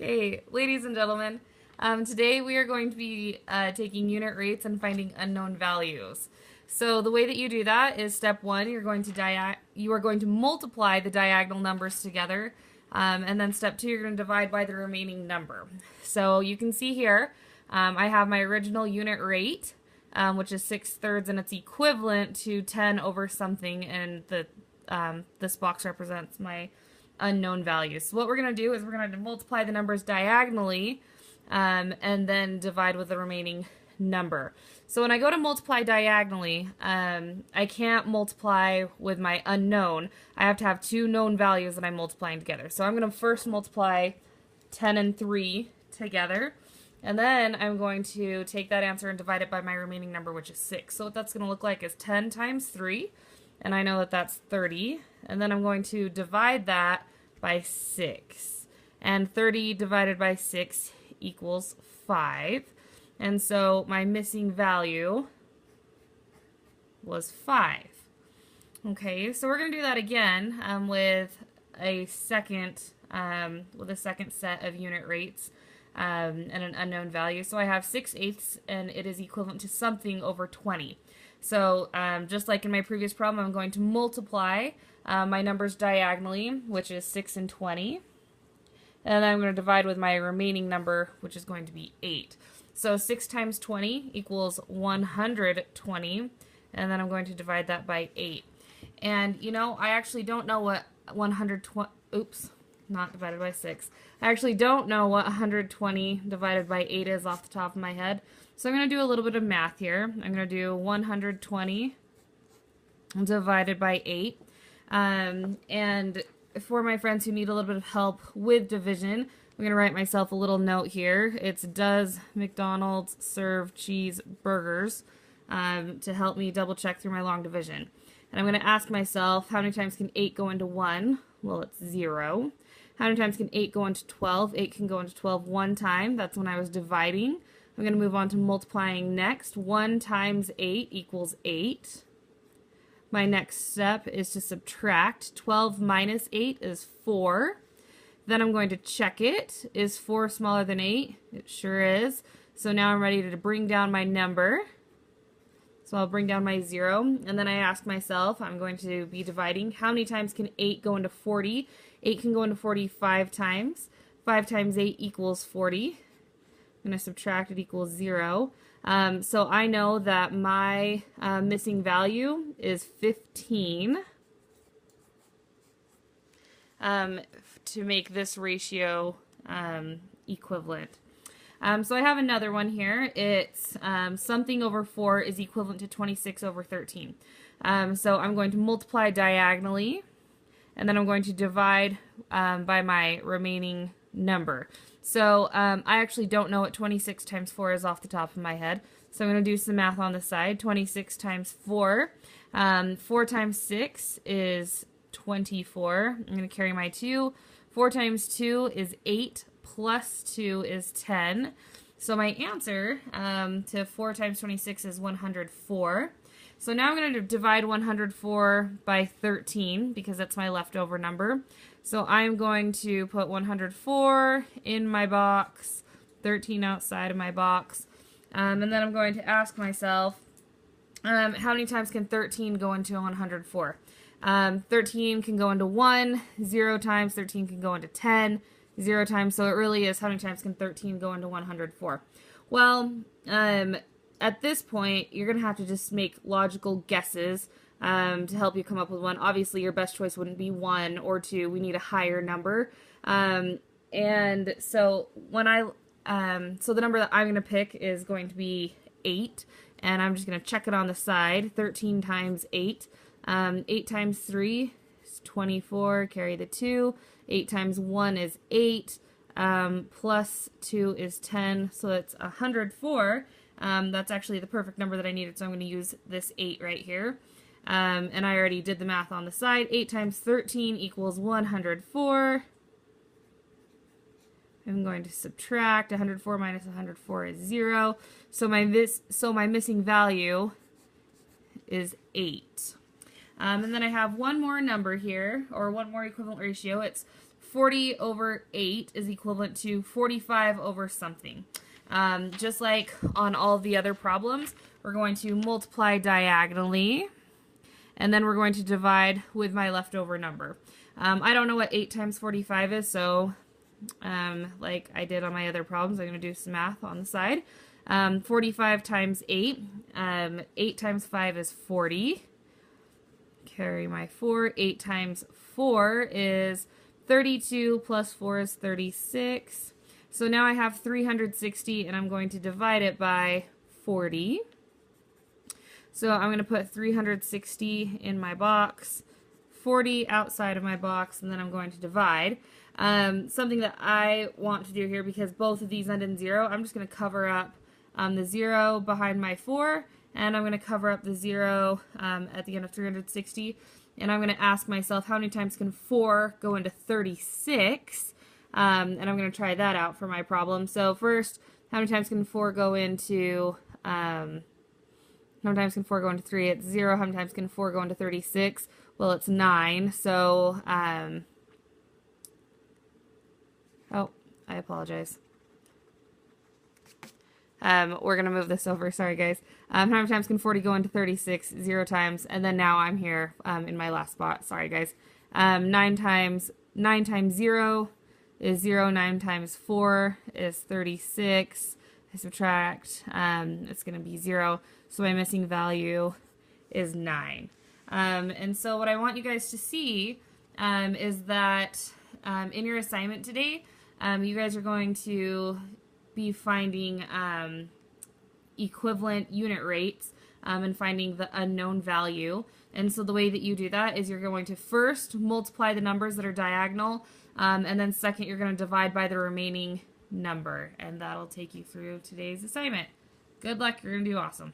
Okay, ladies and gentlemen, today we are going to be taking unit rates and finding unknown values. So the way that you do that is step one, you are going to multiply the diagonal numbers together, and then step two, you're going to divide by the remaining number. So you can see here, I have my original unit rate, which is 6/3, and it's equivalent to 10 over something, and this box represents my unknown values. So what we're going to do is we're going to multiply the numbers diagonally and then divide with the remaining number. So when I go to multiply diagonally, I can't multiply with my unknown. I have to have two known values that I'm multiplying together. So I'm going to first multiply 10 and 3 together, and then I'm going to take that answer and divide it by my remaining number, which is 6. So what that's going to look like is 10 times 3, and I know that that's 30, and then I'm going to divide that by 6. And 30 divided by 6 equals 5. And so my missing value was 5. Okay, so we're going to do that again with a second set of unit rates and an unknown value. So I have 6/8, and it is equivalent to something over 20. So just like in my previous problem, I'm going to multiply my numbers diagonally, which is 6 and 20. And then I'm going to divide with my remaining number, which is going to be 8. So 6 times 20 equals 120. And then I'm going to divide that by 8. And, you know, I actually don't know what 120... Oops, not divided by 6. I actually don't know what 120 divided by 8 is off the top of my head. So I'm going to do a little bit of math here. I'm going to do 120 divided by 8. And for my friends who need a little bit of help with division, I'm going to write myself a little note here. It's does McDonald's serve cheeseburgers to help me double check through my long division. And I'm going to ask myself, how many times can 8 go into 1? Well, it's 0. How many times can 8 go into 12? 8 can go into 12 one time. That's when I was dividing. I'm going to move on to multiplying next. 1 times 8 equals 8. My next step is to subtract. 12 minus 8 is 4. Then I'm going to check it. Is 4 smaller than 8? It sure is. So now I'm ready to bring down my number. So I'll bring down my 0. And then I ask myself, I'm going to be dividing. How many times can 8 go into 40? 8 can go into 40 5 times. 5 times 8 equals 40. I'm going to subtract, it equals 0. So I know that my missing value is 15 to make this ratio equivalent. So I have another one here. It's something over 4 is equivalent to 26 over 13. So I'm going to multiply diagonally, and then I'm going to divide by my remaining number. So I actually don't know what 26 times 4 is off the top of my head. So I'm going to do some math on the side. 26 times 4. 4 times 6 is 24. I'm going to carry my 2. 4 times 2 is 8 plus 2 is 10. So my answer to 4 times 26 is 104. So now I'm going to divide 104 by 13 because that's my leftover number. So I'm going to put 104 in my box, 13 outside of my box, and then I'm going to ask myself, how many times can 13 go into 104? 13 can go into 1, 0 times, 13 can go into 10, 0 times, so it really is how many times can 13 go into 104? Well, at this point, you're going to have to just make logical guesses to help you come up with one. Obviously, your best choice wouldn't be 1 or 2. We need a higher number. And so so the number that I'm going to pick is going to be 8. And I'm just going to check it on the side. 13 times 8. 8 times 3 is 24. Carry the 2. 8 times 1 is 8. Plus 2 is 10. So that's 104. That's actually the perfect number that I needed, so I'm going to use this 8 right here. And I already did the math on the side. 8 times 13 equals 104. I'm going to subtract. 104 minus 104 is 0. So my missing value is 8. And then I have one more number here, or one more equivalent ratio. It's 40 over 8 is equivalent to 45 over something. Just like on all the other problems, we're going to multiply diagonally, and then we're going to divide with my leftover number. I don't know what 8 times 45 is, so like I did on my other problems, I'm going to do some math on the side. 45 times 8, 8 times 5 is 40. Carry my 4. 8 times 4 is 32, plus 4 is 36. So now I have 360, and I'm going to divide it by 40. So I'm going to put 360 in my box, 40 outside of my box, and then I'm going to divide. Something that I want to do here, because both of these end in 0, I'm just going to cover up the 0 behind my 4, and I'm going to cover up the 0 at the end of 360. And I'm going to ask myself, how many times can 4 go into 36? And I'm going to try that out for my problem. So first, how many times can 4 go into... how many times can 4 go into 3? It's 0. How many times can 4 go into 36? Well, it's 9. So, oh, I apologize. We're going to move this over. Sorry, guys. How many times can 40 go into 36? 0 times. And then now I'm here in my last spot. Sorry, guys. 9 times 0 is 0. 9 times 4 is 36. I subtract. It's going to be 0. So my missing value is 9. And so what I want you guys to see is that in your assignment today, you guys are going to be finding equivalent unit rates and finding the unknown value. And so the way that you do that is you're going to first multiply the numbers that are diagonal, and then second you're going to divide by the remaining number, and that'll take you through today's assignment. Good luck, you're going to do awesome.